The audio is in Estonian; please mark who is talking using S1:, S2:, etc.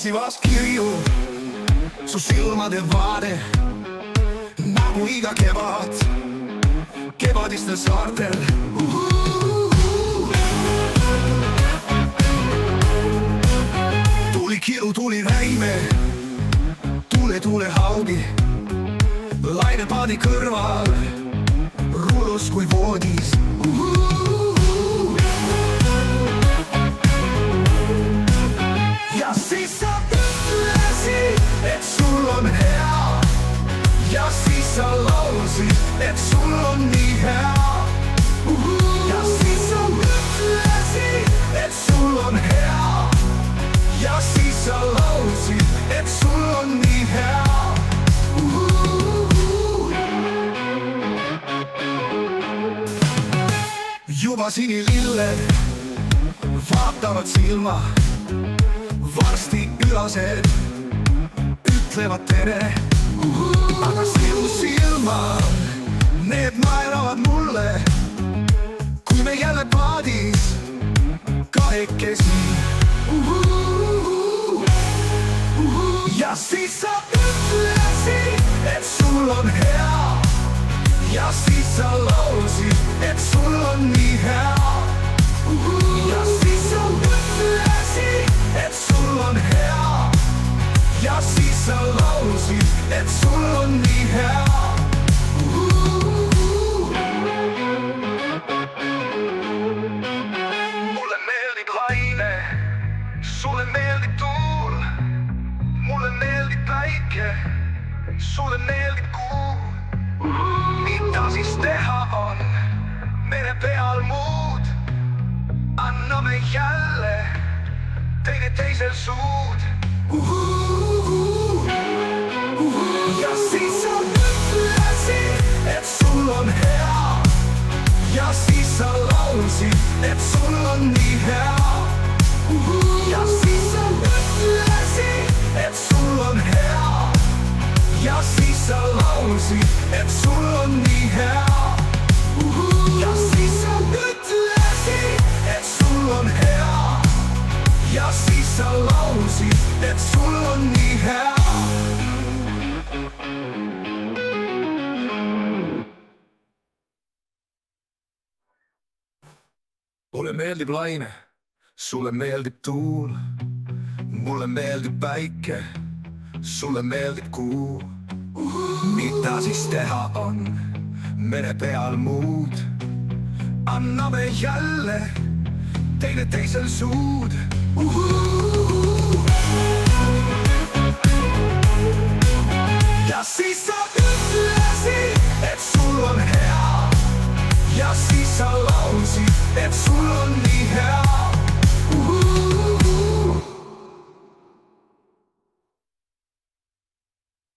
S1: otsivas kirju, su silmade vaade nagu iga kevad kevadistel saartel. Tuli kiru, tuli räime, tule haugi, lainepaadi kõrval rullus kui voodis. Ja siis sa ütlesid, et sul on hea, ja siis sa laulsid, et sul on nii hea. Ja siis sa ütlesid, et sul on hea, ja siis sa laulsid, et sul on nii hea. Juba sinililled vaatavad silma, varsti ülased ütlevad tere. Aga sinu silmad, need naeravad mulle, kui me jälle paadis kahekesi. Ja siis sa ütlesid, et sul on hea, ja siis sa laulsid, et sul on nii hea. Ja siis sa ütlesid, et sul on hea, ja siis sa laulsid, et sul on nii hea. Mulle meeldib laine, sulle meeldib tuul, mulle meeldib päike, sulle meeldib kuu. Mida siis teha on, mere peal muud, anname jälle teineteisel suud. Ja siis sa ütlesid, et sul on hea, ja siis sa laulsid, et sul on nii hea. Ja siis sa ütlesid, et sul on hea, ja siis sa laulsid, et sul on nii hea. Ja siis sa ütlesid, et sul on hea, ja siis sa laulsid, et sul on nii hea. Mulle meeldib laine, sulle meeldib tuul, mulle meeldib päike, sulle meeldib kuu. Mida siis teha on, mere peal muud, anname jälle teineteisel suud. Ja siis